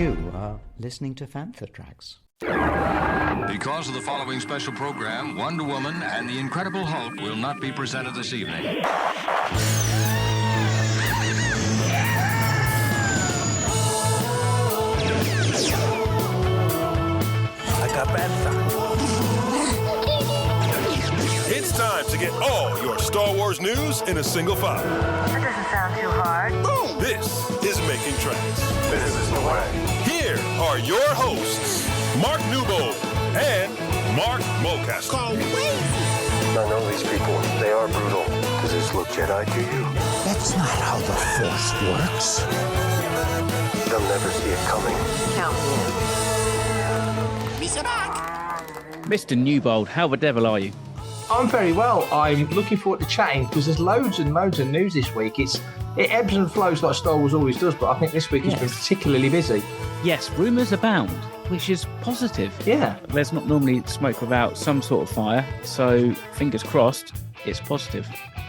You are listening to Fantha Tracks. Because of the following special program, Wonder Woman and the Incredible Hulk will not be presented this evening. It's time to get all your Star Wars news in a single file. That doesn't sound too hard. This is Making Tracks. This is the way. Here are your hosts, Mark Newbold and Mark Mulcaster. I know these people. They are brutal. Does this look Jedi to you? That's not how the Force works. They'll never see it coming. Count me Mr. Newbold, how the devil are you? I'm very well. I'm looking forward to chatting because there's loads and loads of news this week. It ebbs and flows like Star Wars always does, but I think this week has been particularly busy. Yes, rumours abound, which is positive. Yeah. There's not normally smoke without some sort of fire, so fingers crossed, it's positive.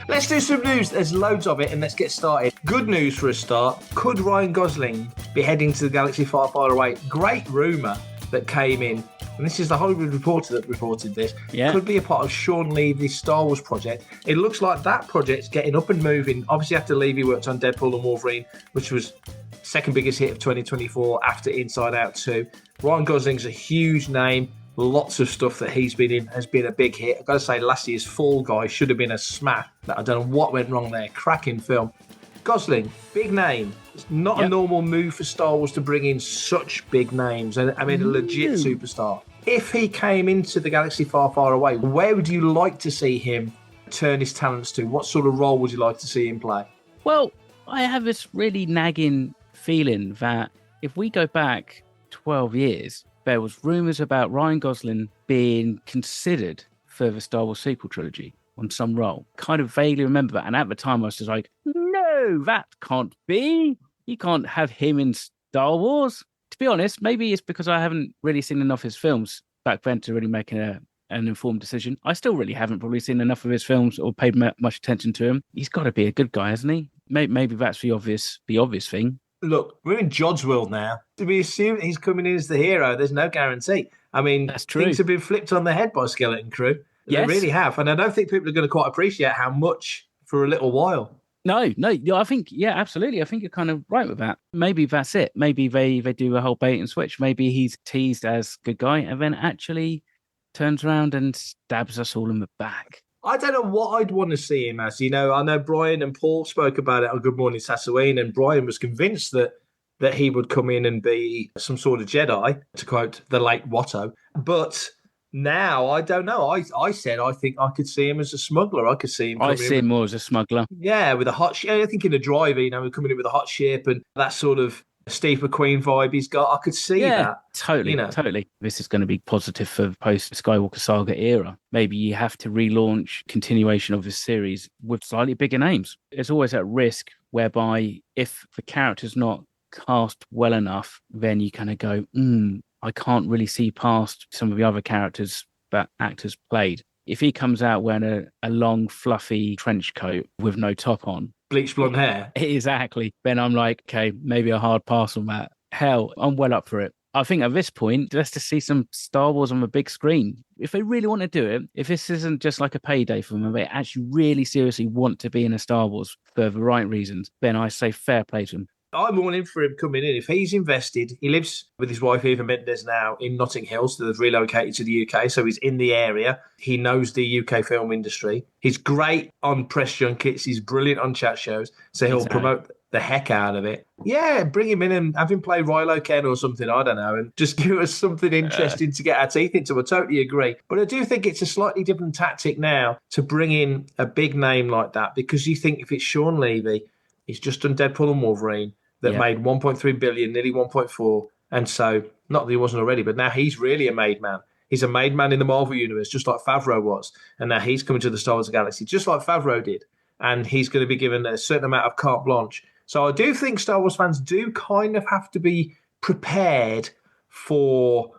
Let's do some news. There's loads of it, and let's get started. Good news for a start. Could Ryan Gosling be heading to the galaxy far, far away? Great rumour that came in. And this is the Hollywood Reporter that reported this. Yeah. Could be a part of Shawn Levy's Star Wars project. It looks like that project's getting up and moving. Obviously, after Levy worked on Deadpool and Wolverine, which was second biggest hit of 2024 after Inside Out 2. Ryan Gosling's a huge name. Lots of stuff that he's been in has been a big hit. I've got to say, last year's Fall Guy should have been a smash. I don't know what went wrong there. Cracking film. Gosling, big name. It's not a normal move for Star Wars to bring in such big names. And I mean, a legit superstar. If he came into the galaxy far, far away, where would you like to see him turn his talents to? What sort of role would you like to see him play? Well, I have this really nagging feeling that if we go back 12 years, there was rumours about Ryan Gosling being considered for the Star Wars sequel trilogy on some role. Kind of vaguely remember that. And at the time, I was just like, no, that can't be. You can't have him in Star Wars. To be honest, maybe it's because I haven't really seen enough of his films back then to really make an informed decision. I still really haven't probably seen enough of his films or paid much attention to him. He's got to be a good guy, hasn't he? Maybe that's the obvious thing. Look, we're in Jod's world now. To be assumed he's coming in as the hero, there's no guarantee. I mean, that's true. Things have been flipped on their head by Skeleton Crew. Yes. They really have. And I don't think people are going to quite appreciate how much for a little while. No, I think, absolutely. I think you're kind of right with that. Maybe that's it. Maybe they do a whole bait and switch. Maybe he's teased as good guy and then actually turns around and stabs us all in the back. I don't know what I'd want to see him as. You know, I know Brian and Paul spoke about it on Good Morning Tatooine, and Brian was convinced that he would come in and be some sort of Jedi, to quote the late Watto. But now, I don't know. I said I think I could see him as a smuggler. I could see him. I see him more as a smuggler. Yeah, with a hot ship. I think in a driver, you know, coming in with a hot ship and that sort of Steve McQueen vibe he's got. I could see that. Totally, totally. This is going to be positive for the post-Skywalker Saga era. Maybe you have to relaunch continuation of this series with slightly bigger names. There's always that risk whereby if the character's not cast well enough, then you kind of go, I can't really see past some of the other characters that actors played. If he comes out wearing a long, fluffy trench coat with no top on, bleached blonde hair. Exactly. Then I'm like, okay, maybe a hard pass on that. Hell, I'm well up for it. I think at this point, let's just see some Star Wars on the big screen. If they really want to do it, if this isn't just like a payday for them, they actually really seriously want to be in a Star Wars for the right reasons, then I say fair play to them. I'm all in for him coming in. If he's invested, he lives with his wife, Eva Mendes, now in Notting Hill, so they've relocated to the UK, so he's in the area. He knows the UK film industry. He's great on press junkets. He's brilliant on chat shows, so he'll promote the heck out of it. Yeah, bring him in and have him play Rilo Ken or something, I don't know, and just give us something interesting to get our teeth into. I totally agree. But I do think it's a slightly different tactic now to bring in a big name like that, because you think if it's Shawn Levy, he's just done Deadpool and Wolverine, that made 1.3 billion, nearly 1.4. And so, not that he wasn't already, but now he's really a made man. He's a made man in the Marvel Universe, just like Favreau was. And now he's coming to the Star Wars Galaxy, just like Favreau did. And he's going to be given a certain amount of carte blanche. So I do think Star Wars fans do kind of have to be prepared for,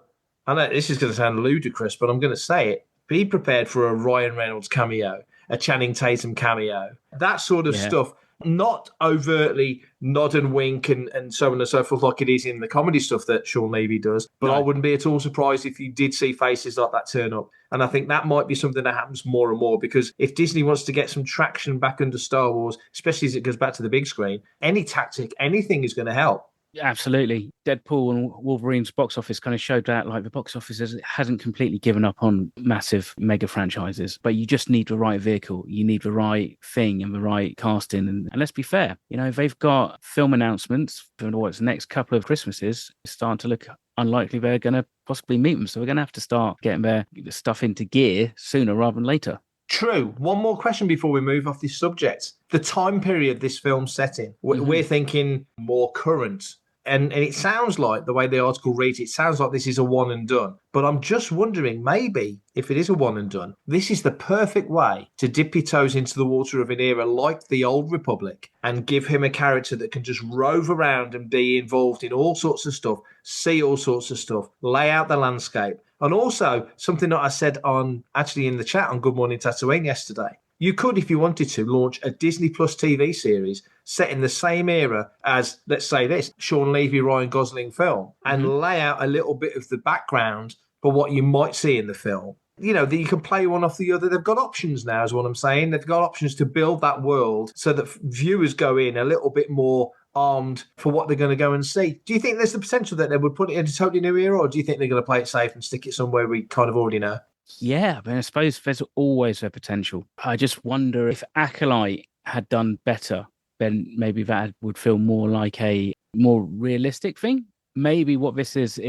I know this is going to sound ludicrous, but I'm going to say it, be prepared for a Ryan Reynolds cameo, a Channing Tatum cameo, that sort of stuff. Not overtly nod and wink and so on and so forth like it is in the comedy stuff that Shawn Levy does. But No. I wouldn't be at all surprised if you did see faces like that turn up. And I think that might be something that happens more and more, because if Disney wants to get some traction back under Star Wars, especially as it goes back to the big screen, any tactic, anything is going to help. Absolutely. Deadpool and Wolverine's box office kind of showed that, like, the box office hasn't completely given up on massive mega franchises, but you just need the right vehicle. You need the right thing and the right casting. And let's be fair, they've got film announcements for what's the next couple of Christmases. It's starting to look unlikely they're going to possibly meet them. So we're going to have to start getting their stuff into gear sooner rather than later. True. One more question before we move off this subject. The time period this film's set in, we're thinking more current. And it sounds like, the way the article reads, it sounds like this is a one and done. But I'm just wondering, maybe, if it is a one and done, this is the perfect way to dip your toes into the water of an era like the Old Republic and give him a character that can just rove around and be involved in all sorts of stuff, see all sorts of stuff, lay out the landscape. And also, something that I said in the chat on Good Morning Tatooine yesterday, you could, if you wanted to, launch a Disney Plus TV series set in the same era as, let's say this, Shawn Levy, Ryan Gosling film, and lay out a little bit of the background for what you might see in the film. That you can play one off the other. They've got options now, is what I'm saying. They've got options to build that world so that viewers go in a little bit more armed for what they're going to go and see. Do you think there's the potential that they would put it in a totally new era, or do you think they're going to play it safe and stick it somewhere we kind of already know? Yeah, but I suppose there's always a potential. I just wonder if Acolyte had done better, then maybe that would feel more like a more realistic thing. Maybe what this is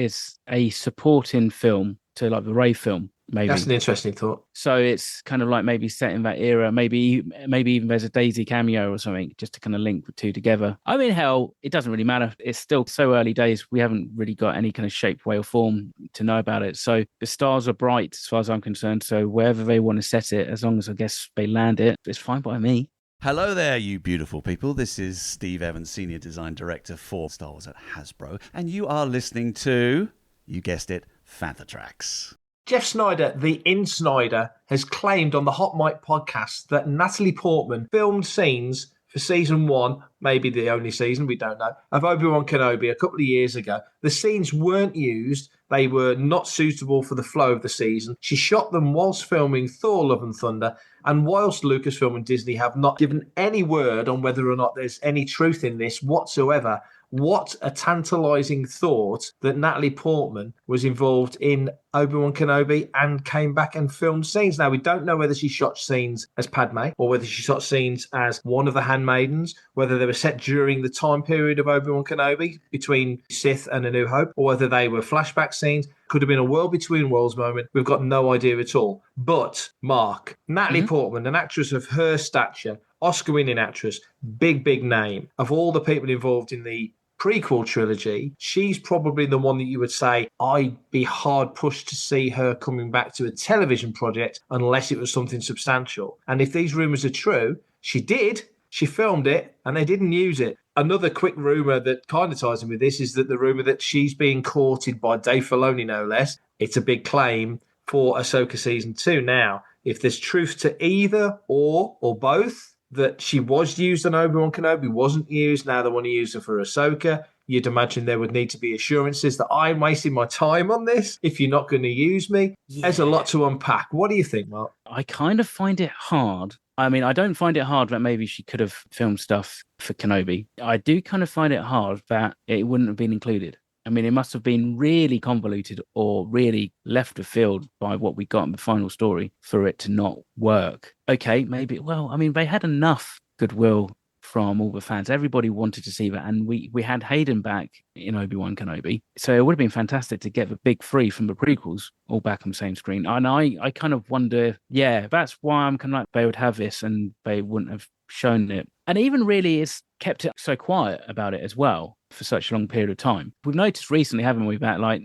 a supporting film to, like, the Rey film. Maybe that's an interesting thought. So it's kind of like maybe set in that era. Maybe even there's a Daisy cameo or something, just to kind of link the two together. I mean, hell, it doesn't really matter. It's still so early days. We haven't really got any kind of shape, way, or form to know about it. So the stars are bright as far as I'm concerned. So wherever they want to set it, as long as I guess they land it, it's fine by me. Hello there, you beautiful people. This is Steve Evans, Senior Design Director for Star Wars at Hasbro. And you are listening to, you guessed it, Fantha Tracks. Jeff Snyder, the In-Snyder, has claimed on the Hot Mic podcast that Natalie Portman filmed scenes for season 1, maybe the only season, we don't know, of Obi-Wan Kenobi a couple of years ago. The scenes weren't used. They were not suitable for the flow of the season. She shot them whilst filming Thor: Love and Thunder, and whilst Lucasfilm and Disney have not given any word on whether or not there's any truth in this whatsoever. What a tantalising thought that Natalie Portman was involved in Obi-Wan Kenobi and came back and filmed scenes. Now, we don't know whether she shot scenes as Padme or whether she shot scenes as one of the handmaidens, whether they were set during the time period of Obi-Wan Kenobi between Sith and A New Hope, or whether they were flashback scenes. Could have been a world between worlds moment. We've got no idea at all. But, Mark, Natalie Portman, an actress of her stature, Oscar-winning actress, big name, of all the people involved in the prequel trilogy, she's probably the one that you would say, I'd be hard pushed to see her coming back to a television project unless it was something substantial. And if these rumours are true, she did. She filmed it and they didn't use it. Another quick rumour that kind of ties in with this is that the rumour that she's being courted by Dave Filoni, no less. It's a big claim for Ahsoka Season 2. Now, if there's truth to either or both, that she was used on Obi-Wan Kenobi, wasn't used, now they want to use her for Ahsoka, you'd imagine there would need to be assurances that I'm wasting my time on this if you're not going to use me. Yeah. There's a lot to unpack. What do you think, Mark? I kind of find it hard. I mean, I don't find it hard that maybe she could have filmed stuff for Kenobi. I do kind of find it hard that it wouldn't have been included. I mean, it must have been really convoluted or really left of field by what we got in the final story for it to not work. Okay, maybe. Well, I mean, they had enough goodwill from all the fans. Everybody wanted to see that. And we had Hayden back in Obi-Wan Kenobi. So it would have been fantastic to get the big three from the prequels all back on the same screen. And I kind of wonder, yeah, that's why I'm kind of like, they would have this and they wouldn't have shown it. And even really it's kept it so quiet about it as well for such a long period of time. We've noticed recently, haven't we, that like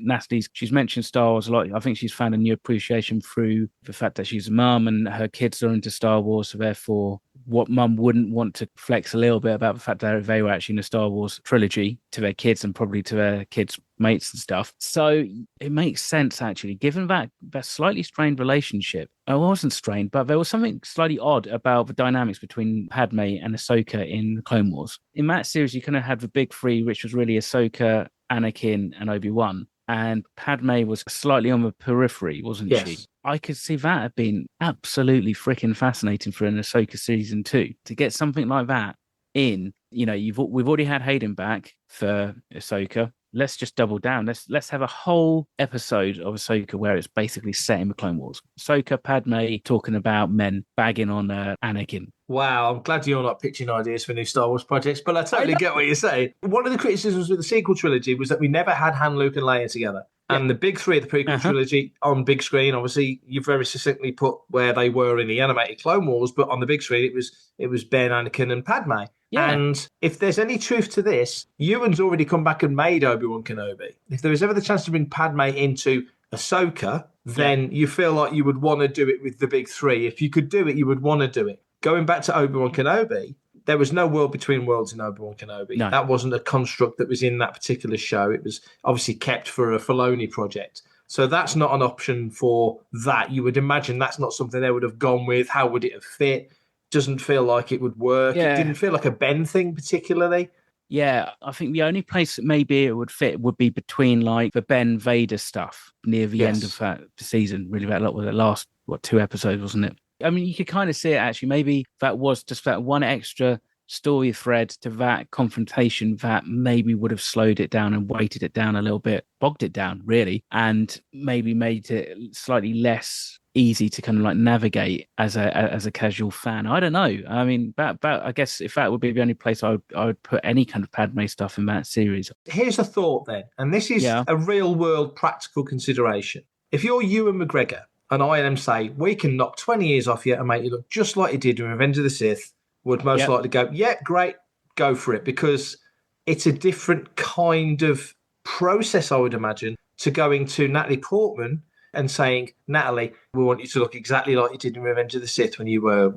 she's mentioned Star Wars a lot. I think she's found a new appreciation through the fact that she's a mum and her kids are into Star Wars. So therefore, what mum wouldn't want to flex a little bit about the fact that they were actually in the Star Wars trilogy to their kids and probably to their kids' mates and stuff. So it makes sense, actually, given that slightly strained relationship. It wasn't strained, but there was something slightly odd about the dynamics between Padme and Ahsoka in the Clone Wars. In that series, you kind of had the big three, which was really Ahsoka, Anakin, and Obi-Wan. And Padme was slightly on the periphery, wasn't she? I could see that have been absolutely freaking fascinating for an Ahsoka season 2. To get something like that in, you know, we've already had Hayden back for Ahsoka. Let's just double down. Let's have a whole episode of Ahsoka where it's basically set in the Clone Wars. Ahsoka, Padme talking about men bagging on Anakin. Wow, I'm glad you're not pitching ideas for new Star Wars projects, but I totally get what you're saying. One of the criticisms with the sequel trilogy was that we never had Han, Luke, and Leia together. And the big three of the prequel trilogy on big screen, obviously, you've very succinctly put where they were in the animated Clone Wars, but on the big screen, it was Ben, Anakin, and Padme. Yeah. And if there's any truth to this, Ewan's already come back and made Obi-Wan Kenobi. If there was ever the chance to bring Padme into Ahsoka, then you feel like you would want to do it with the big three. If you could do it, you would want to do it. Going back to Obi-Wan Kenobi, there was no world between worlds in Obi-Wan Kenobi. No. That wasn't a construct that was in that particular show. It was obviously kept for a Filoni project. So that's not an option for that. You would imagine that's not something they would have gone with. How would it have fit? Doesn't feel like it would work. Yeah. It didn't feel like a Ben thing particularly. Yeah, I think the only place that maybe it would fit would be between like the Ben Vader stuff near the end of that season. Really, that lot was the last 2 episodes, wasn't it? I mean, you could kind of see it actually. Maybe that was just that one extra story thread to that confrontation that maybe would have slowed it down and weighted it down a little bit, bogged it down really, and maybe made it slightly less easy to kind of like navigate as a casual fan. I don't know. I mean, I guess if that would be the only place I would put any kind of Padme stuff in that series. Here's a thought then, and this is a real world practical consideration. If you're Ewan McGregor and ILM say, we can knock 20 years off you and make you look just like you did in Revenge of the Sith, would most likely go, great, go for it, because it's a different kind of process, I would imagine, to going to Natalie Portman and saying, Natalie, we want you to look exactly like you did in Revenge of the Sith when you were,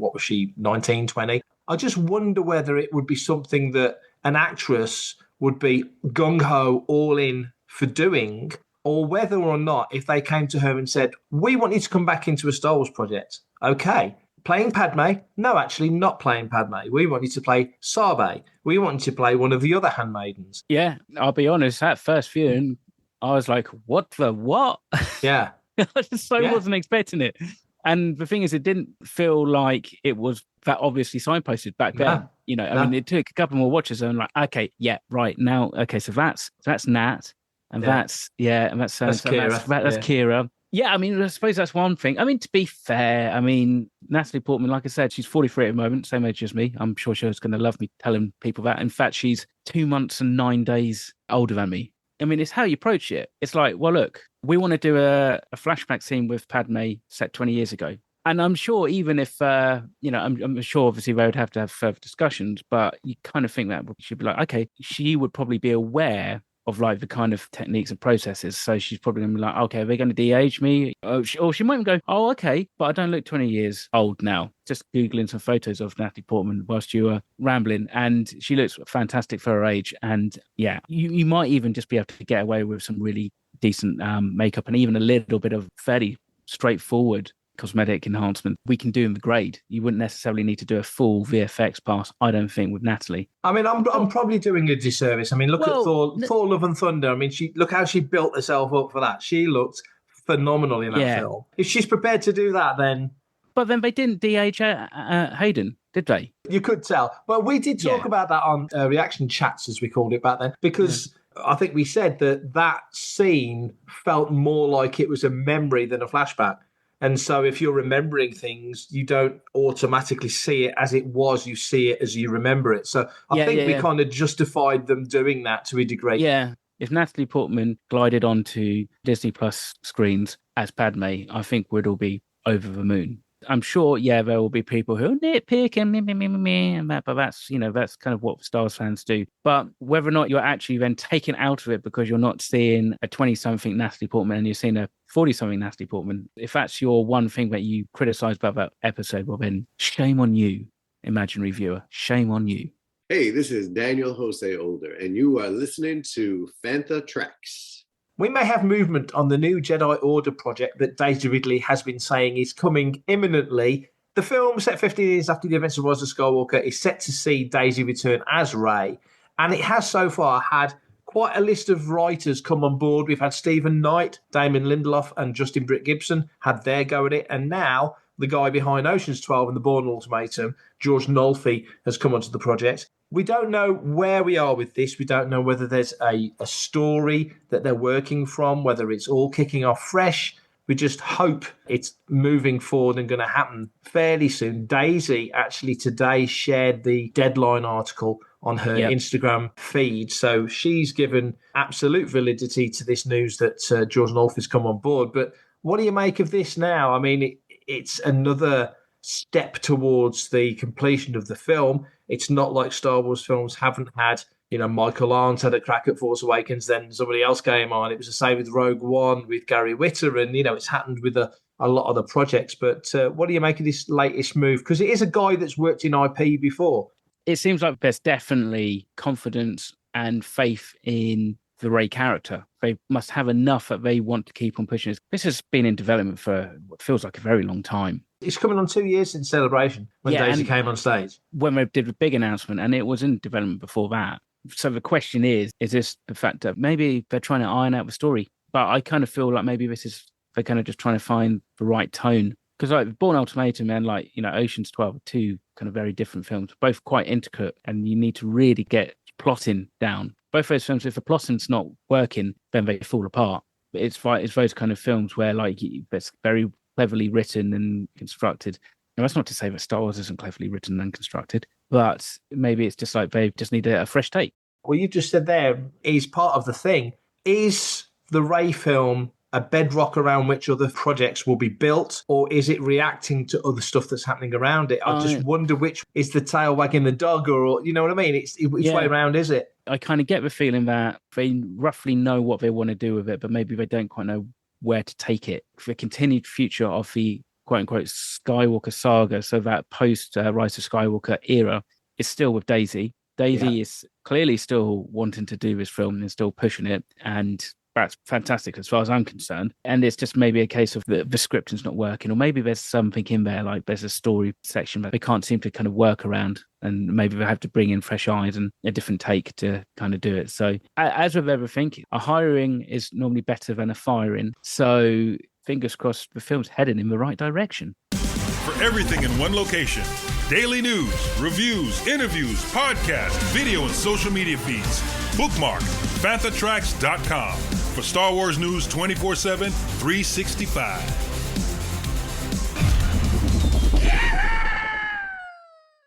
19, 20? I just wonder whether it would be something that an actress would be gung-ho, all in for doing, or whether or not if they came to her and said, we want you to come back into a Star Wars project. Okay. Playing Padme? No, actually not playing Padme. We want you to play Sabe. We want you to play one of the other handmaidens. Yeah, I'll be honest, that first viewing, I was like, what the what? Yeah. I just wasn't expecting it. And the thing is, it didn't feel like it was that obviously signposted back then. No. You know, I mean, it took a couple more watches and I'm like, okay, yeah, right, now, okay, so that's Nat, and that's Kira. That's Kira. Yeah, I mean, I suppose that's one thing. I mean, to be fair, I mean, Natalie Portman, like I said, she's 43 at the moment, same age as me. I'm sure she's going to love me telling people that. In fact, she's 2 months and 9 days older than me. I mean, it's how you approach it. It's like, well, look, we want to do a flashback scene with Padme set 20 years ago. And I'm sure even if, I'm sure obviously they would have to have further discussions, but you kind of think that she'd be like, okay, she would probably be aware of like the kind of techniques and processes. So she's probably going to be like, okay, are they going to de-age me? Or she might even go, oh, okay, but I don't look 20 years old now. Just Googling some photos of Natalie Portman whilst you were rambling, and she looks fantastic for her age. And yeah, you might even just be able to get away with some really decent makeup and even a little bit of fairly straightforward cosmetic enhancement we can do in the grade. You wouldn't necessarily need to do a full VFX pass, I don't think, with Natalie. I mean, I'm probably doing a disservice. I mean, look at Thor Love and Thunder. I mean, look how she built herself up for that. She looked phenomenal in that film. If she's prepared to do that, then... But then they didn't de-age Hayden, did they? You could tell. But we did talk about that on reaction chats, as we called it back then, because... I think we said that scene felt more like it was a memory than a flashback. And so if you're remembering things, you don't automatically see it as it was. You see it as you remember it. So I think we kind of justified them doing that to a degree. Yeah. If Natalie Portman glided onto Disney Plus screens as Padme, I think we'd all be over the moon. I'm sure, there will be people who nitpick and that, but that's kind of what Star Wars fans do. But whether or not you're actually then taken out of it because you're not seeing a 20-something Natalie Portman and you're seeing a 40-something Natalie Portman, if that's your one thing that you criticize about that episode, well then shame on you, imaginary viewer. Shame on you. Hey, this is Daniel Jose Older, and you are listening to Fantha Tracks. We may have movement on the new Jedi Order project that Daisy Ridley has been saying is coming imminently. The film, set 50 years after the events of Rise of Skywalker, is set to see Daisy return as Rey, and it has so far had quite a list of writers come on board. We've had Stephen Knight, Damon Lindelof, and Justin Britt Gibson had their go at it, and now the guy behind Ocean's 12 and The Bourne Ultimatum, George Nolfi, has come onto the project. We don't know where we are with this. We don't know whether there's a story that they're working from, whether it's all kicking off fresh. We just hope it's moving forward and going to happen fairly soon. Daisy actually today shared the Deadline article on her Instagram feed. So she's given absolute validity to this news that George Nolfi's come on board. But what do you make of this now? I mean, it's another step towards the completion of the film. It's not like Star Wars films haven't had, Michael Arndt had a crack at Force Awakens, then somebody else came on. It was the same with Rogue One, with Gary Whitta, and, it's happened with a lot of the projects. But what do you make of this latest move? Because it is a guy that's worked in IP before. It seems like there's definitely confidence and faith in the Rey character. They must have enough that they want to keep on pushing it. This has been in development for what feels like a very long time. It's coming on 2 years since Celebration when Daisy came on stage. When they did the big announcement, and it was in development before that. So the question is this the fact that maybe they're trying to iron out the story? But I kind of feel like maybe they're kind of just trying to find the right tone. Because like Bourne Ultimatum and Ocean's 12 are two kind of very different films, both quite intricate, and you need to really get plotting down. Both those films, if the plotting's not working, then they fall apart. But it's those kind of films where it's very cleverly written and constructed. Now, that's not to say that Star Wars isn't cleverly written and constructed, but maybe it's just like they just need a fresh take. What you just said there is part of the thing. Is the Rey film a bedrock around which other projects will be built, or is it reacting to other stuff that's happening around it? I just wonder which is the tail wagging the dog, or you know what I mean? Which way around is it? I kind of get the feeling that they roughly know what they want to do with it, but maybe they don't quite know where to take it. The continued future of the quote-unquote Skywalker saga, so that post-Rise of Skywalker era, is still with Daisy. Daisy is clearly still wanting to do this film and still pushing it, and that's fantastic as far as I'm concerned. And it's just maybe a case of the scripting's not working, or maybe there's something in there, like there's a story section that they can't seem to kind of work around, and maybe they have to bring in fresh eyes and a different take to kind of do it. So as with everything, a hiring is normally better than a firing. So fingers crossed the film's heading in the right direction. For everything in one location, daily news, reviews, interviews, podcasts, video, and social media feeds, bookmark FanthaTracks.com for Star Wars news 24/7, 365.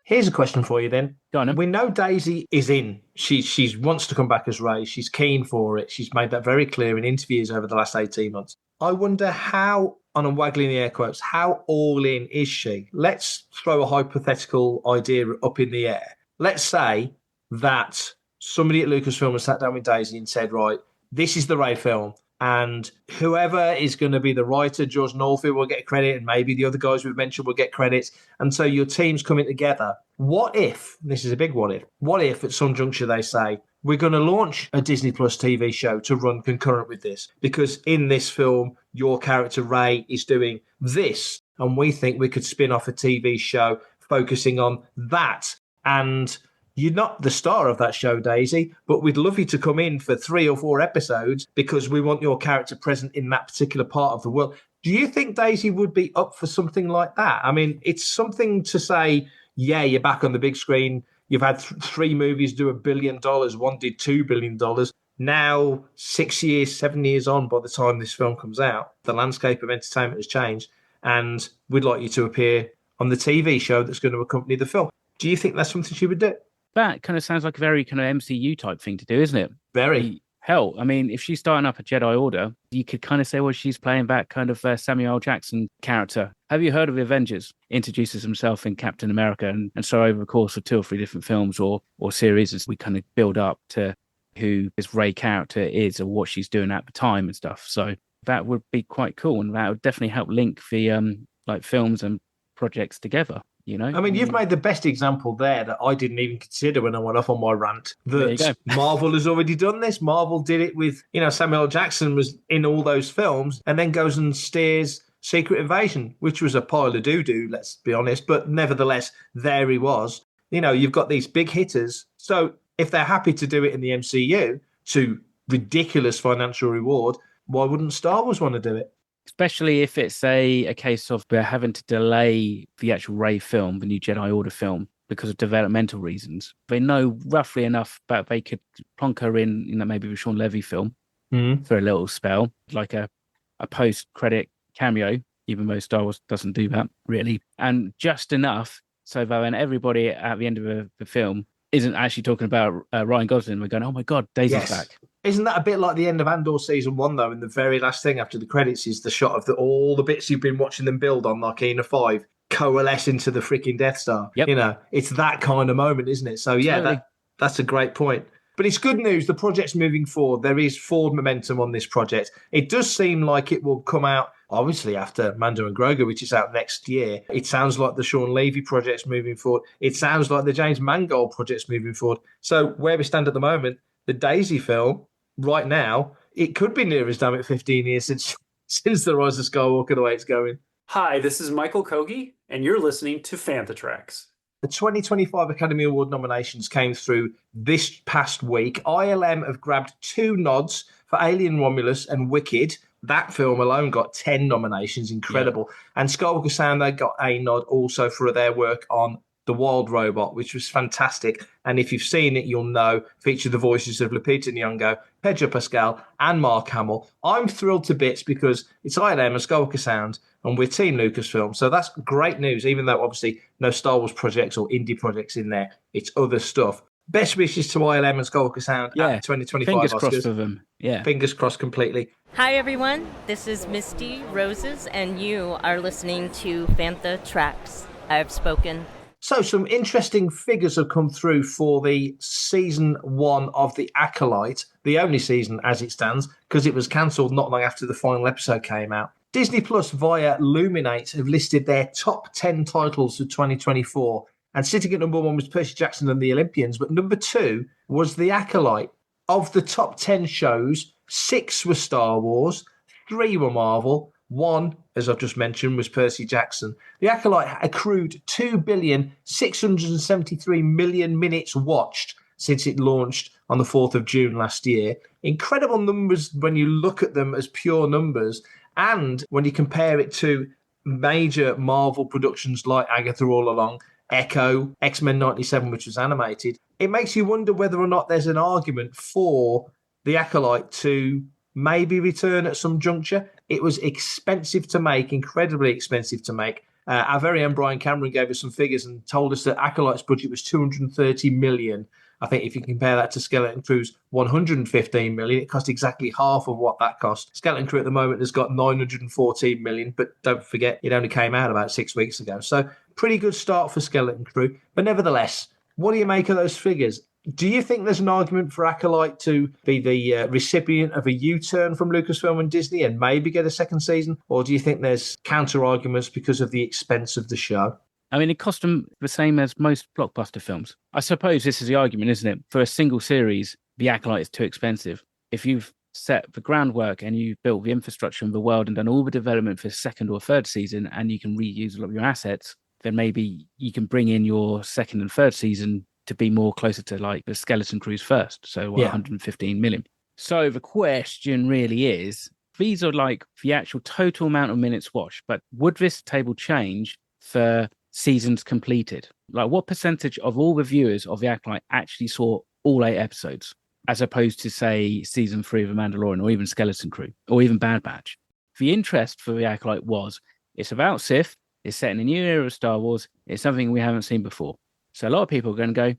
Here's a question for you then. Go on, then. We know Daisy is in. She wants to come back as Rey. She's keen for it. She's made that very clear in interviews over the last 18 months. I wonder how, and I'm waggling the air quotes, how all in is she? Let's throw a hypothetical idea up in the air. Let's say that somebody at Lucasfilm has sat down with Daisy and said, right, this is the Rey film, and whoever is going to be the writer, George Nolfi, will get credit, and maybe the other guys we've mentioned will get credits, and so your team's coming together. What if, this is a big what if at some juncture they say, we're going to launch a Disney Plus TV show to run concurrent with this, because in this film, your character Rey is doing this, and we think we could spin off a TV show focusing on that. And you're not the star of that show, Daisy, but we'd love you to come in for 3 or 4 episodes because we want your character present in that particular part of the world. Do you think Daisy would be up for something like that? I mean, it's something to say, yeah, you're back on the big screen. You've had 3 movies do $1 billion. One did $2 billion. Now, 6 years, 7 years on, by the time this film comes out, the landscape of entertainment has changed, and we'd like you to appear on the TV show that's going to accompany the film. Do you think that's something she would do? That kind of sounds like a very kind of MCU type thing to do, isn't it? Very. Hell, I mean, if she's starting up a Jedi Order, you could kind of say, well, she's playing that kind of Samuel L. Jackson character. Have you heard of the Avengers? Introduces himself in Captain America, and so over the course of 2 or 3 different films or series, as we kind of build up to who this Rey character is or what she's doing at the time and stuff. So that would be quite cool, and that would definitely help link the like films and projects together. you know? I mean, you've made the best example there that I didn't even consider when I went off on my rant. That Marvel has already done this. Marvel did it with, Samuel L. Jackson was in all those films and then goes and steers Secret Invasion, which was a pile of doo-doo, let's be honest. But nevertheless, there he was. You've got these big hitters. So if they're happy to do it in the MCU to ridiculous financial reward, why wouldn't Star Wars want to do it? Especially if it's a case of we're having to delay the actual Rey film, the new Jedi Order film, because of developmental reasons. They know roughly enough that they could plonk her in, maybe the Shawn Levy film for a little spell, like a post-credit cameo, even though Star Wars doesn't do that, really. And just enough so that when everybody at the end of the film isn't actually talking about Ryan Gosling, we're going, oh my God, Daisy's back. Isn't that a bit like the end of Andor season 1, though? And the very last thing after the credits is the shot of all the bits you've been watching them build on, like Ena 5, coalesce into the freaking Death Star. Yep. It's that kind of moment, isn't it? So, yeah, totally. that's a great point. But it's good news. The project's moving forward. There is forward momentum on this project. It does seem like it will come out, obviously, after Mando and Grogu, which is out next year. It sounds like the Shawn Levy project's moving forward. It sounds like the James Mangold project's moving forward. So where we stand at the moment, the Daisy film, right now, it could be near as damn it 15 years since The Rise of Skywalker, the way it's going. Hi, this is Michael Kogi, and you're listening to Fantha Tracks. The 2025 Academy Award nominations came through this past week. ILM have grabbed 2 nods for Alien Romulus and Wicked. That film alone got 10 nominations. Incredible. Yeah. And Skywalker Sound, they got a nod also for their work on The Wild Robot, which was fantastic. And if you've seen it, you'll know, featured the voices of Lupita Nyong'o, Pedro Pascal, and Mark Hamill. I'm thrilled to bits because it's ILM and Skywalker Sound, and we're Team Lucasfilm. So that's great news, even though obviously no Star Wars projects or indie projects in there. It's other stuff. Best wishes to ILM and Skywalker Sound at 2025 Fingers Oscars. crossed for them. Yeah. Fingers crossed completely. Hi, everyone. This is Misty Roses, and you are listening to Fantha Tracks. I have spoken. So some interesting figures have come through for the season 1 of The Acolyte, the only season as it stands, because it was cancelled not long after the final episode came out. Disney Plus via Luminate have listed their top 10 titles for 2024. And sitting at number 1 was Percy Jackson and the Olympians, but number 2 was The Acolyte. Of the top 10 shows, 6 were Star Wars, 3 were Marvel, 1, as I've just mentioned, was Percy Jackson. The Acolyte accrued 2,673,000,000 minutes watched since it launched on the 4th of June last year. Incredible numbers when you look at them as pure numbers. And when you compare it to major Marvel productions like Agatha All Along, Echo, X-Men 97, which was animated, it makes you wonder whether or not there's an argument for The Acolyte to maybe return at some juncture. It was expensive to make, incredibly expensive to make. Our very own Brian Cameron gave us some figures and told us that Acolyte's budget was 230 million. I think if you compare that to Skeleton Crew's 115 million, it cost exactly half of what that cost. Skeleton Crew at the moment has got 914 million, but don't forget, it only came out about 6 weeks ago. So pretty good start for Skeleton Crew. But nevertheless, what do you make of those figures? Do you think there's an argument for Acolyte to be the recipient of a U-turn from Lucasfilm and Disney and maybe get a second season? Or do you think there's counter-arguments because of the expense of the show? I mean, it cost them the same as most blockbuster films. I suppose this is the argument, isn't it? For a single series, The Acolyte is too expensive. If you've set the groundwork and you've built the infrastructure in the world and done all the development for a second or third season and you can reuse a lot of your assets, then maybe you can bring in your second and third season to be more closer to like the Skeleton Crew's first. So 115 million. So the question really is, these are like the actual total amount of minutes watched, but would this table change for seasons completed? Like what percentage of all the viewers of The Acolyte actually saw all 8 episodes, as opposed to say season 3 of The Mandalorian or even Skeleton Crew or even Bad Batch? The interest for The Acolyte was, it's about Sith, it's set in a new era of Star Wars, it's something we haven't seen before. So a lot of people are going to go,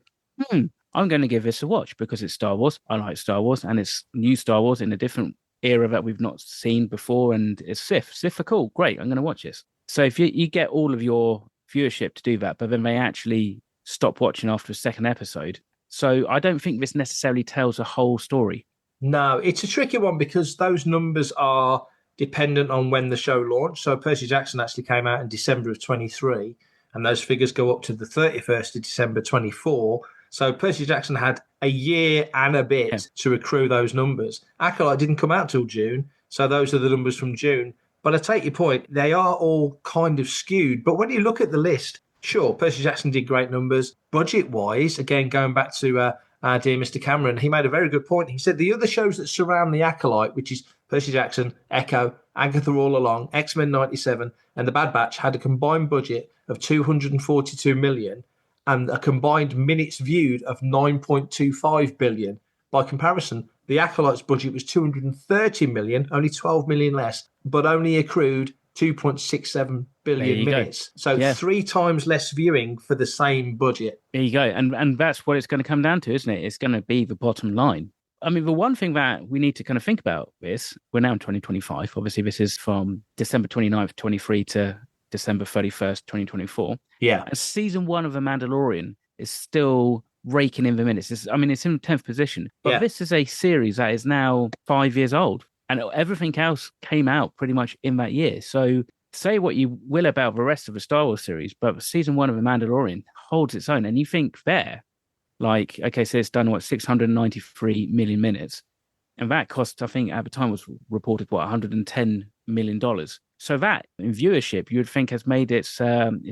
I'm going to give this a watch because it's Star Wars. I like Star Wars and it's new Star Wars in a different era that we've not seen before. And it's Sith. Sith are cool. Great. I'm going to watch this. So if you get all of your viewership to do that, but then they actually stop watching after a second episode. So I don't think this necessarily tells a whole story. No, it's a tricky one because those numbers are dependent on when the show launched. So Percy Jackson actually came out in December of 23. and those figures go up to the 31st of December 24. So Percy Jackson had a year and a bit to accrue those numbers. Acolyte didn't come out till June, so those are the numbers from June. But I take your point, they are all kind of skewed. But when you look at the list, sure, Percy Jackson did great numbers. Budget-wise, again, going back to our dear Mr. Cameron, he made a very good point. He said the other shows that surround the Acolyte, which is Percy Jackson, Echo, Agatha All Along, X-Men 97, and The Bad Batch, had a combined budget of 242 million and a combined minutes viewed of 9.25 billion. By comparison, the Acolyte's budget was 230 million, only 12 million less, but only accrued 2.67 billion minutes. Go. So 3 times less viewing for the same budget. There you go. And that's what it's going to come down to, isn't it? It's going to be the bottom line. I mean, the one thing that we need to kind of think about is we're now in 2025. Obviously, this is from December 29th, 23 to December 31st, 2024. Yeah. And season 1 of The Mandalorian is still raking in the minutes. It's in 10th position. But this is a series that is now 5 years old. And everything else came out pretty much in that year. So say what you will about the rest of the Star Wars series, but season 1 of The Mandalorian holds its own. And you think there, like, okay, so it's done, 693 million minutes. And that cost, I think, at the time was reported, $110 million. So that, in viewership, you would think has made its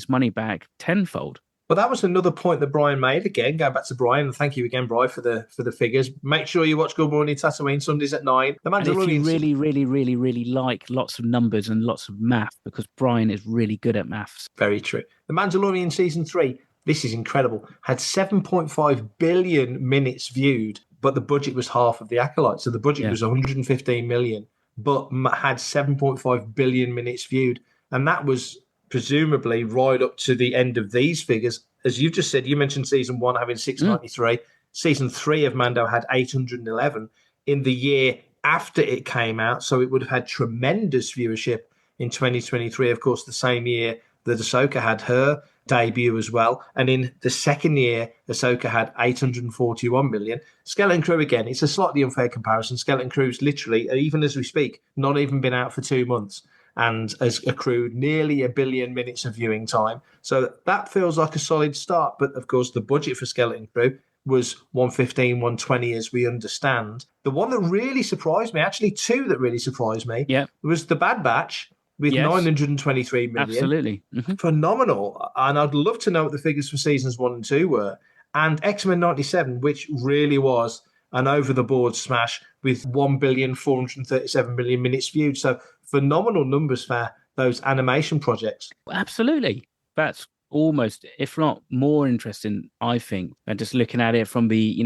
money back tenfold. Well, that was another point that Brian made. Again, going back to Brian, and thank you again, Brian, for the figures. Make sure you watch Good Morning Tatooine Sundays at 9. The Mandalorian. And if you really, really, really, really like lots of numbers and lots of math, because Brian is really good at maths. Very true. The Mandalorian season 3, this is incredible, had 7.5 billion minutes viewed, but the budget was half of the Acolyte. So the budget was 115 million, but had 7.5 billion minutes viewed. And that was presumably right up to the end of these figures. As you just said, you mentioned season 1 having 693. Season 3 of Mando had 811 in the year after it came out. So it would have had tremendous viewership in 2023. Of course, the same year that Ahsoka had her debut as well. And in the second year, Ahsoka had 841 million. Skeleton Crew, again, it's a slightly unfair comparison. Skeleton Crew's literally, even as we speak, not even been out for 2 months and has accrued nearly 1 billion minutes of viewing time. So that feels like a solid start. But of course, the budget for Skeleton Crew was 115, 120, as we understand. The one that really surprised me, actually 2 that really surprised me, was The Bad Batch with 923 million. Absolutely. Mm-hmm. Phenomenal. And I'd love to know what the figures for seasons 1 and 2 were. And X-Men 97, which really was an over-the-board smash with 1,437 million minutes viewed. So phenomenal numbers for those animation projects. Absolutely. That's almost, if not more interesting, I think, than just looking at it from the,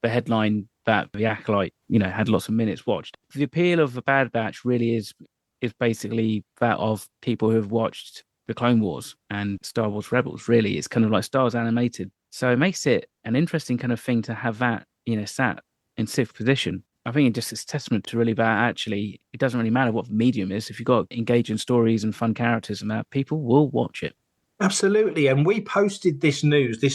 the headline that the Acolyte, had lots of minutes watched. The appeal of The Bad Batch really is basically that of people who have watched the Clone Wars and Star Wars Rebels, really. It's kind of like Star Wars animated. So it makes it an interesting kind of thing to have that, sat in 6th position. I think it's testament to really that actually it doesn't really matter what the medium is. If you've got engaging stories and fun characters and that, people will watch it. Absolutely. And we posted this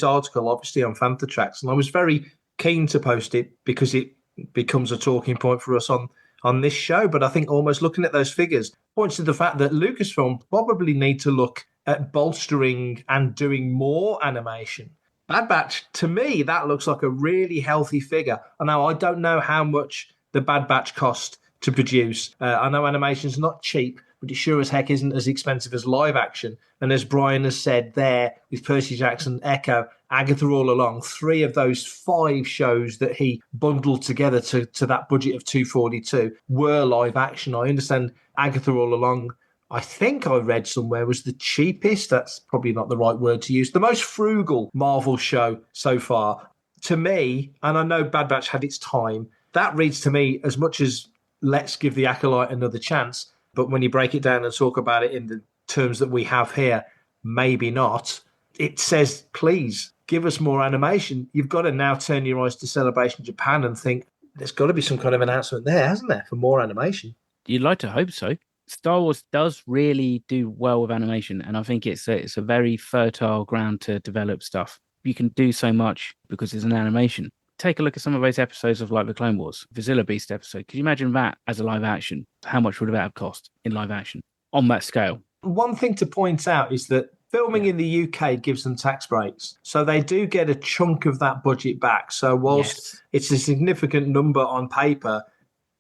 article, obviously on Fantha Tracks, and I was very keen to post it because it becomes a talking point for us on this show. But I think almost looking at those figures points to the fact that Lucasfilm probably need to look at bolstering and doing more animation. Bad Batch, to me, that looks like a really healthy figure. I know I don't know how much the Bad Batch cost to produce. I know animation's not cheap, but it sure as heck isn't as expensive as live action. And as Brian has said there, with Percy Jackson, Echo, Agatha All Along, 3 of those 5 shows that he bundled together to that budget of 242 were live action. I understand Agatha All Along, I think I read somewhere, was the cheapest. That's probably not the right word to use. The most frugal Marvel show so far. To me, and I know Bad Batch had its time, that reads to me as much as let's give the Acolyte another chance. But when you break it down and talk about it in the terms that we have here, maybe not. It says, please, give us more animation. You've got to now turn your eyes to Celebration Japan and think, there's got to be some kind of announcement there, hasn't there, for more animation? You'd like to hope so. Star Wars does really do well with animation, and I think it's a very fertile ground to develop stuff. You can do so much because it's an animation. Take a look at some of those episodes of like the Clone Wars, the Zilla Beast episode. Could you imagine that as a live action? How much would that have cost in live action on that scale? One thing to point out is that filming in the UK gives them tax breaks. So they do get a chunk of that budget back. So whilst it's a significant number on paper,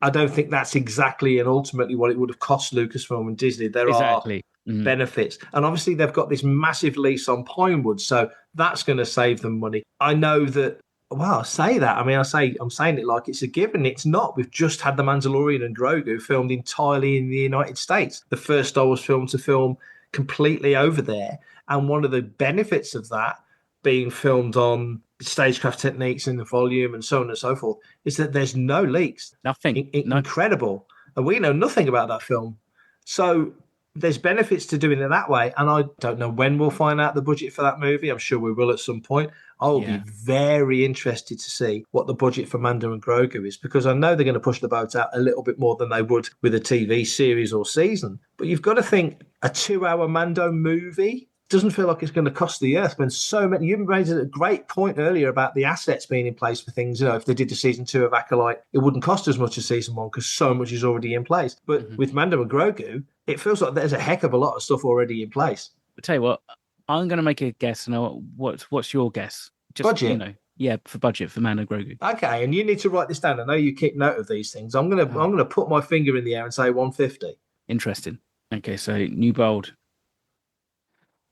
I don't think that's exactly and ultimately what it would have cost Lucasfilm and Disney. There are benefits. And obviously they've got this massive lease on Pinewood, so that's going to save them money. I know that, well, I say that. I mean, I'm saying it like it's a given. It's not. We've just had The Mandalorian and Grogu filmed entirely in the United States. The first Star Wars film to film completely over there. And one of the benefits of that being filmed on stagecraft techniques in the volume and so on and so forth is that there's no leaks. Nothing. Incredible. And we know nothing about that film. So there's benefits to doing it that way. And I don't know when we'll find out the budget for that movie. I'm sure we will at some point. I'll be very interested to see what the budget for Mando and Grogu is, because I know they're going to push the boat out a little bit more than they would with a TV series or season. But you've got to think a 2-hour Mando movie doesn't feel like it's going to cost the earth when so many. You raised a great point earlier about the assets being in place for things. You know, if they did the season 2 of Acolyte, it wouldn't cost as much as season 1 because so much is already in place. But with Mando and Grogu, it feels like there's a heck of a lot of stuff already in place. I'll tell you what, I'm going to make a guess. And what's your guess? Just, budget? You know, for budget for Mando and Grogu. Okay, and you need to write this down. I know you keep note of these things. I'm gonna put my finger in the air and say 150. Interesting. Okay, so New Bold,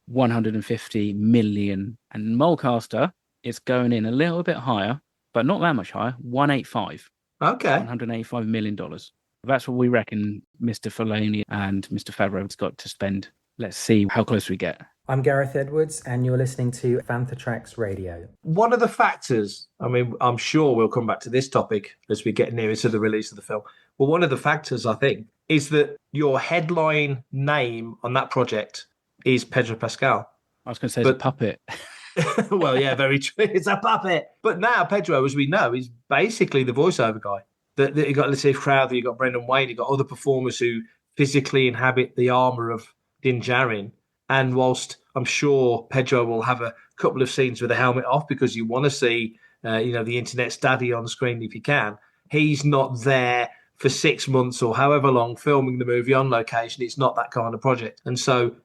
150 million, and Mulcaster is going in a little bit higher, but not that much higher. 185. Okay, $185 million. That's what we reckon Mr. Filoni and Mr. Favreau's got to spend. Let's see how close we get. I'm Gareth Edwards, and you're listening to Fantha Tracks Radio. One of the factors, I mean, I'm sure we'll come back to this topic as we get nearer to the release of the film, but one of the factors, I think, is that your headline name on that project is Pedro Pascal. I was going to say it's a puppet. Well, yeah, very true. It's a puppet. But now Pedro, as we know, is basically the voiceover guy. That you got Lateef Crowther, you got Brendan Wayne, you got other performers who physically inhabit the armour of Din Djarin. And whilst I'm sure Pedro will have a couple of scenes with the helmet off because you want to see, the internet's daddy on screen if you can, he's not there for 6 months or however long filming the movie on location. It's not that kind of project. And so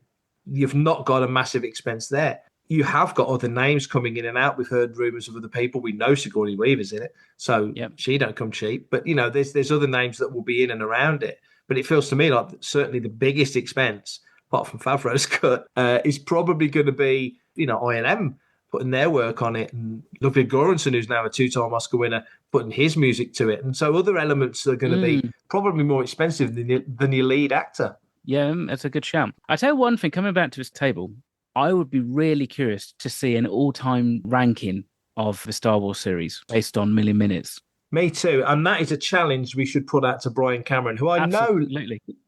you've not got a massive expense there. You have got other names coming in and out. We've heard rumours of other people. We know Sigourney Weaver's in it, so she don't come cheap. But, there's other names that will be in and around it. But it feels to me like certainly the biggest expense, apart from Favreau's cut, is probably going to be, ILM putting their work on it, and Ludwig Göransson, who's now a 2-time Oscar winner, putting his music to it. And so other elements are going to be probably more expensive than your lead actor. Yeah, that's a good shout. I tell you one thing, coming back to this table, I would be really curious to see an all-time ranking of the Star Wars series based on million minutes. Me too. And that is a challenge we should put out to Brian Cameron, who I know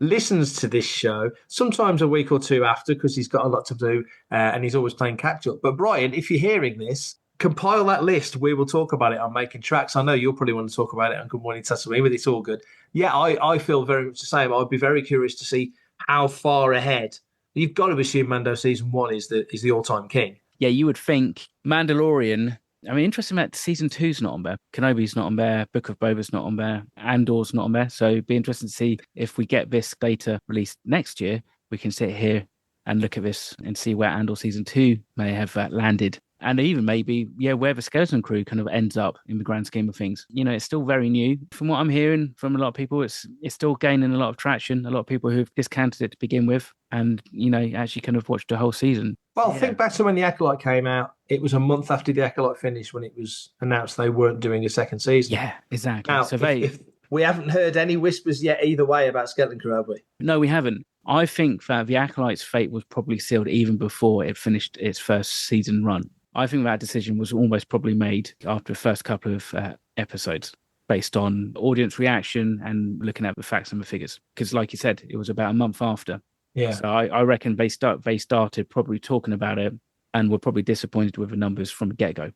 listens to this show, sometimes a week or two after because he's got a lot to do and he's always playing catch-up. But Brian, if you're hearing this, compile that list. We will talk about it on Making Tracks. I know you'll probably want to talk about it on Good Morning Tatooine, but it's all good. Yeah, I feel very much the same. I'd be very curious to see how far ahead. You've got to assume Mando Season 1 is the all-time king. Yeah, you would think Mandalorian. I mean, interesting that Season 2's not on there. Kenobi's not on there. Book of Boba's not on there. Andor's not on there. So it'd be interesting to see if we get this data released next year, we can sit here and look at this and see where Andor Season 2 may have landed. And even maybe, where the Skeleton Crew kind of ends up in the grand scheme of things. It's still very new. From what I'm hearing from a lot of people, it's still gaining a lot of traction. A lot of people who've discounted it to begin with and, actually kind of watched the whole season. Well, think back to when The Acolyte came out. It was a month after The Acolyte finished when it was announced they weren't doing a second season. Yeah, exactly. Now, so if we haven't heard any whispers yet either way about Skeleton Crew, have we? No, we haven't. I think that The Acolyte's fate was probably sealed even before it finished its first season run. I think that decision was almost probably made after the first couple of episodes based on audience reaction and looking at the facts and the figures. Because like you said, it was about a month after. Yeah. So I reckon they started probably talking about it and were probably disappointed with the numbers from the get-go.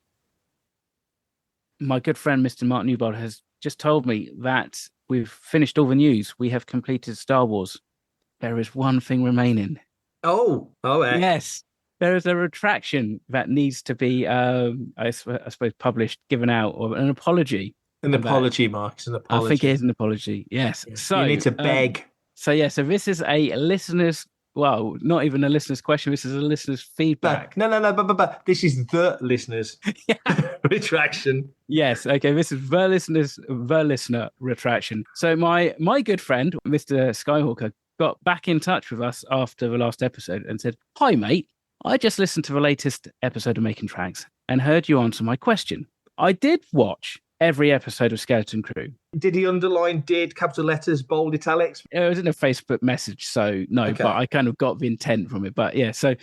My good friend, Mr. Mark Newbold, has just told me that we've finished all the news. We have completed Star Wars. There is one thing remaining. Oh, yes. There is a retraction that needs to be, I suppose, published, given out, or an apology. An apology, Mark. It's an apology. I think it is an apology, yes. Yeah. So you need to beg. So this is a listener's well, not even a listener's question. This is a listener's feedback. No. But this is the listener's retraction. Yes. Okay. This is the listener retraction. So my good friend, Mr. Skywalker, got back in touch with us after the last episode and said, "Hi, mate. I just listened to the latest episode of Making Tracks and heard you answer my question. I did watch every episode of Skeleton Crew." Did he underline did, capital letters, bold, italics? It was in a Facebook message, so no, Okay. but I kind of got the intent from it. But yeah, so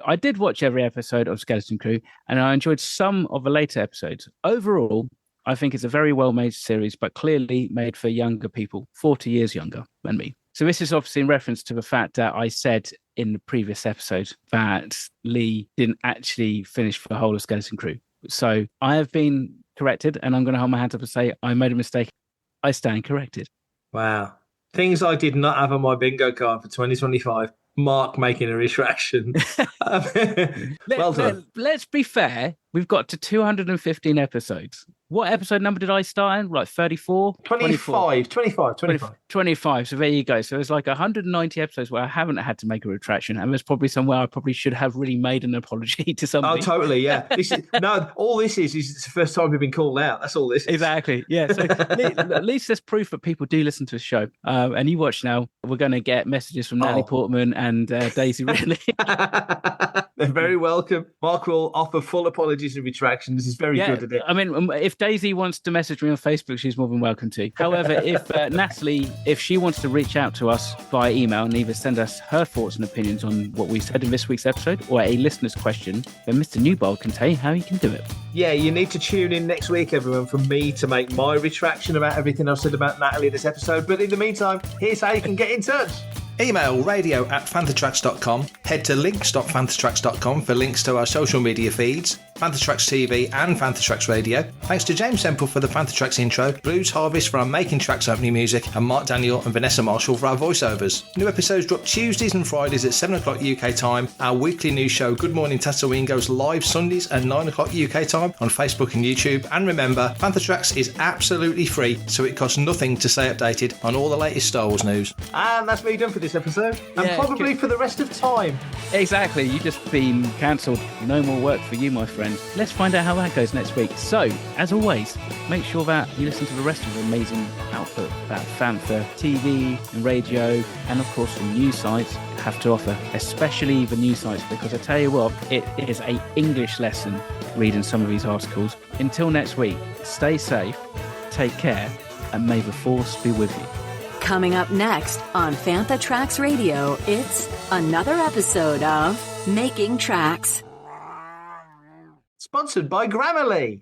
I did watch every episode of Skeleton Crew and I enjoyed some of the later episodes. Overall, I think it's a very well-made series, but clearly made for younger people, 40 years younger than me. So this is obviously in reference to the fact that I said in the previous episode that Lee didn't actually finish the whole of Skeleton Crew. So I have been corrected, and I'm going to hold my hands up and say I made a mistake. I stand corrected. Wow. Things I did not have on my bingo card for 2025. Mark making a retraction. Well done. Let's be fair. We've got to 215 episodes. What episode number did I start in? Like 34? 25. 25. So there you go. So there's like 190 episodes where I haven't had to make a retraction. And there's probably somewhere I probably should have really made an apology to somebody. Oh, totally. Yeah. All this is it's the first time we've been called out. That's all this is. Exactly. Yeah. So at least there's proof that people do listen to the show. And you watch now, we're going to get messages from Natalie Portman and Daisy Ridley. They're very welcome. Mark will offer full apologies and retractions. He's very good at it. I mean, if Daisy wants to message me on Facebook, she's more than welcome to. However, if Natalie, if she wants to reach out to us via email and either send us her thoughts and opinions on what we said in this week's episode or a listener's question, then Mr. Newbold can tell you how you can do it. Yeah, you need to tune in next week, everyone, for me to make my retraction about everything I've said about Natalie this episode. But in the meantime, here's how you can get in touch. Email radio@fanthatracks.com. Head to links.fanthatracks.com for links to our social media feeds, Fantha Tracks TV and Fantha Tracks Radio. Thanks to James Semple for the Fantha Tracks intro, Blues Harvest for our Making Tracks opening music, and Mark Daniel and Vanessa Marshall for our voiceovers. New episodes drop Tuesdays and Fridays at 7 o'clock UK time. Our weekly news show, Good Morning Tatooine, goes live Sundays at 9 o'clock UK time on Facebook and YouTube. And remember, Fantha Tracks is absolutely free, so it costs nothing to stay updated on all the latest Star Wars news. And that's me done for this episode, and probably for the rest of time. Exactly. You've just been cancelled. No more work for you, my friend. Let's find out how that goes next week. So, as always, make sure that you listen to the rest of the amazing output that Fantha TV and radio, and of course the news sites have to offer, especially the news sites, because I tell you what, it is an English lesson reading some of these articles. Until next week, stay safe, take care, and may the Force be with you. Coming up next on Fantha Tracks Radio, it's another episode of Making Tracks. Sponsored by Grammarly.